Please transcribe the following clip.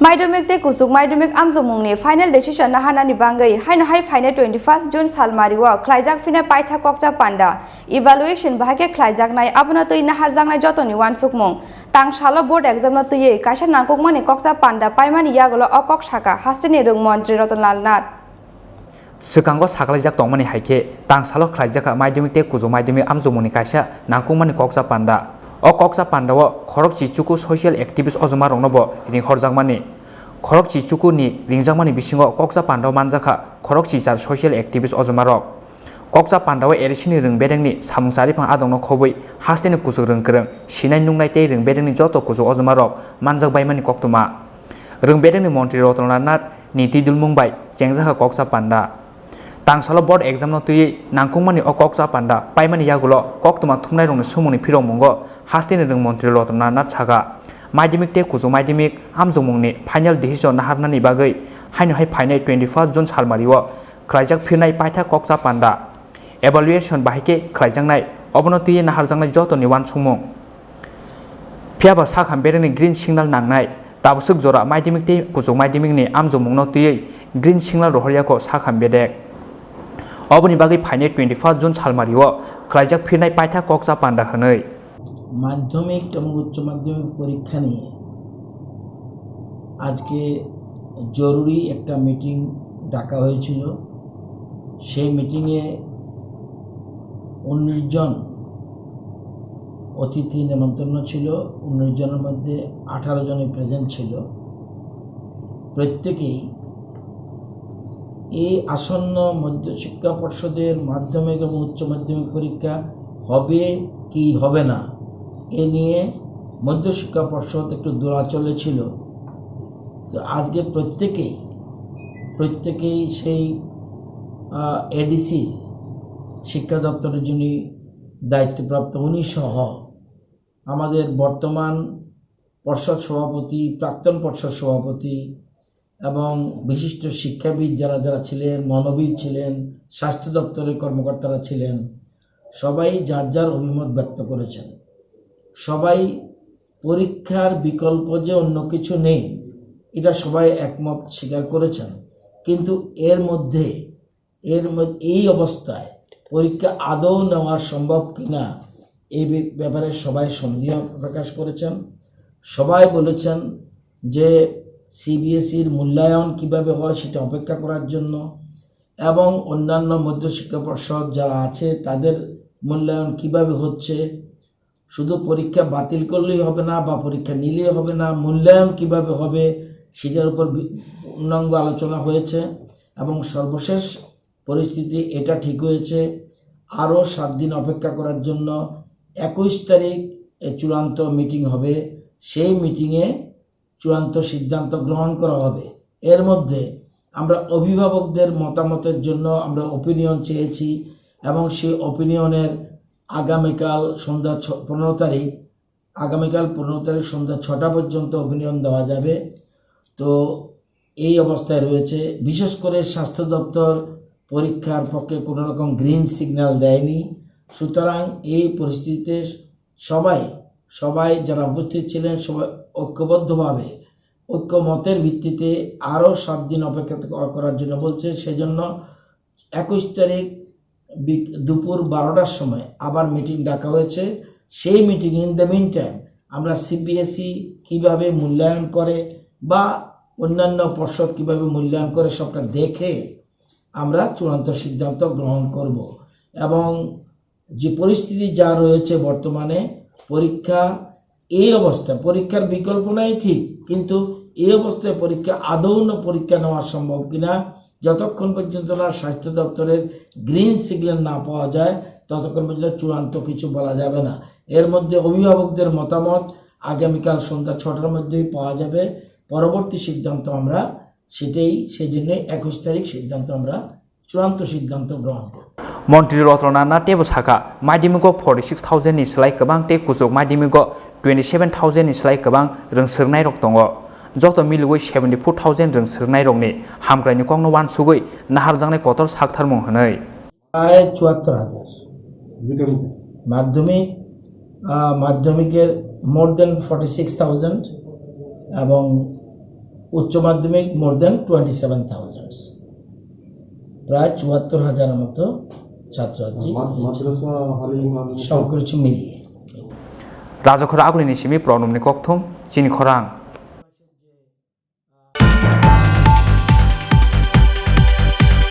Maidumik te kusuk maidumik amjomungni final decision na hanani bangai haino hai final 21 June salmariwa khlaijak fina paitha kokja panda evaluation bahake khlaijak nai abuna tui na harjangnai jotoni wansukmung tang salo board exam na tuye kaisa nangkukmani kokja panda paimani yagolo okok saka hasteni rung mantri Ratanlal Nath Sekango saklaijak tongmani haike tang salo khlaijak maidumik te kusuk maidumik amjomungni kaisa nangkukmani kokja panda o kokja pandao khorok chichuku social activist ojoma rongnobo ringhorjakmani khorok chichuku ni ringjakmani bisingo kokja pandao manjaka khorok chichar social activist ojoma rok kokja pandao erisini ringbedengni samungsari phang adongno khobui hasteni kusuk ringkreng sinai nungnai tei ringbedengni joto kusuk ojoma rok manjak baimani koktuma ringbedengni mantri Ratanlal Nath ni tidulmung bai chengjaka kokja panda tangsalo board exam no tui nangkukmani o kokja panda paimani yagulo koktuma thumnai rongni sumungni phirongmungo hasteni ring mantri Ratanlal Nath saga maidumik te kusuk maidumik amjomungni final decision naharnani bagui haino hai final 21 June salmario khlaijak phirnai paitha kokja panda evaluation bahike khlaijaknai obono tui naharjaknai jotoni wansukmung phiaba sakham bereni green signal nangnai tabusuk jora maidumik te kusuk maidumikni amjomungno tui green signal rohoriako sakham bedek oboni bagui final 21 June salmario khlaijak phirnai paitha kokja panda hwnoi মাধ্যমিক এবং উচ্চ মাধ্যমিক পরীক্ষা নিয়ে আজকে জরুরি একটা meeting ডাকা হয়েছিল সেই মিটিংয়ে 19 জন অতিথি নিমন্ত্রণ ছিল 19 জনের মধ্যে 18 জনই প্রেজেন্ট ছিল প্রত্যেকেই এই আসন্ন মধ্যশিক্ষা পর্ষদের মাধ্যমিক এবং উচ্চ মাধ্যমিক পরীক্ষা হবে কি হবে না এ নিয়ে মধ্যশিক্ষা পর্ষদ একটু দোলাচলে ছিল তো আজকে প্রত্যেকেই সেই এডিসি শিক্ষা দপ্তরের যিনি দায়িত্বপ্রাপ্ত উনি সহ আমাদের বর্তমান পর্ষদ সভাপতি প্রাক্তন পর্ষদ সভাপতি এবং বিশিষ্ট শিক্ষাবিদ যারা ছিলেন মনোবিদ ছিলেন স্বাস্থ্য দপ্তরের কর্মকর্তারা ছিলেন সবাই যার যার অভিমত ব্যক্ত করেছেন সবাই পরীক্ষার বিকল্প যে অন্য কিছু নেই এটা সবাই একমত স্বীকার করেছেন কিন্তু এর মধ্যে এই অবস্থায় পরীক্ষা আদৌ নেওয়া সম্ভব কিনা এই ব্যাপারে সবাই সন্দেহ প্রকাশ করেছেন সবাই বলেছেন যে সিবিএসইর মূল্যায়ন কিভাবে হয় সেটা অপেক্ষা করার জন্য এবং অন্যান্য মধ্যশিক্ষা পর্ষদ যারা আছে তাদের মূল্যায়ন কিভাবে হচ্ছে শুধু পরীক্ষা বাতিল করলেই হবে না বা পরীক্ষা নিলেই হবে না মূল্যায়ন কিভাবে হবে সেটার উপর পূর্ণাঙ্গ আলোচনা হয়েছে এবং সর্বশেষ পরিস্থিতি এটা ঠিক হয়েছে আরও 7 দিন অপেক্ষা করার জন্য 21 তারিখ চূড়ান্ত মিটিং হবে সেই মিটিংয়ে চূড়ান্ত সিদ্ধান্ত গ্রহণ করা হবে এর মধ্যে আমরা অভিভাবকদের মতামতের জন্য আমরা ওপিনিয়ন চেয়েছি এবং সেই ওপিনিয়নের আগামীকাল সন্ধ্যা 15 তারিখ সন্ধ্যা 6টা পর্যন্ত ওপিনিয়ন দেওয়া যাবে তো এই অবস্থায় রয়েছে বিশেষ করে স্বাস্থ্য দপ্তর পরীক্ষার পক্ষে কোনো রকম গ্রিন সিগন্যাল দেয়নি সুতরাং এই পরিস্থিতিতে সবাই যারা উপস্থিত ছিলেন সবাই ঐক্যবদ্ধভাবে ঐক্যমতের ভিত্তিতে আরও 7 দিন অপেক্ষা করার জন্য বলছে সেজন্য 21 তারিখ দুপুর 12টার সময় আবার মিটিং ডাকা হয়েছে সেই meeting in the mean time আমরা সিবিএসই কিভাবে মূল্যায়ন করে বা অন্যান্য পর্ষদ কিভাবে মূল্যায়ন করে সবটা দেখে আমরা চূড়ান্ত সিদ্ধান্ত গ্রহণ করব এবং যে পরিস্থিতি যা রয়েছে বর্তমানে এই অবস্থা পরীক্ষার বিকল্প নাই ঠিক কিন্তু এই অবস্থায় পরীক্ষা আদৌ পরীক্ষা নেওয়া সম্ভব কিনা যতক্ষণ পর্যন্ত না স্বাস্থ্য দপ্তরের গ্রিন সিগন্যাল না পাওয়া যায় ততক্ষণ পর্যন্ত চূড়ান্ত কিছু বলা যাবে না এর মধ্যে অভিভাবকদের মতামত আগামীকাল সন্ধ্যা 6টার মধ্যেই পাওয়া যাবে পরবর্তী সিদ্ধান্ত আমরা সেই জন্য 21 তারিখ সিদ্ধান্ত আমরা চূড়ান্ত সিদ্ধান্ত গ্রহণ করব মন্ত্রী Ratanlal Nath tebo saka maidimigo 46,000 ni slai kabang te kusuk maidimigo 27,000 ni slai kabang rengsirnai rok tongo joto milugui 74,000 rengsirnai rokni hamkraini kongno wansugui naharjangnai kotor saktharmung hwnoi প্রায় 74,000 মাধ্যমিকের মোর দেন 46,000 এবং উচ্চ মাধ্যমিক মোর দেন 27,000 প্রায় 74,000 মতো ছাত্রছাত্রী সব কিছু মিলিয়ে রাজখরা আগলিনি সিমি প্রণমনি ককথম চিনি খরাং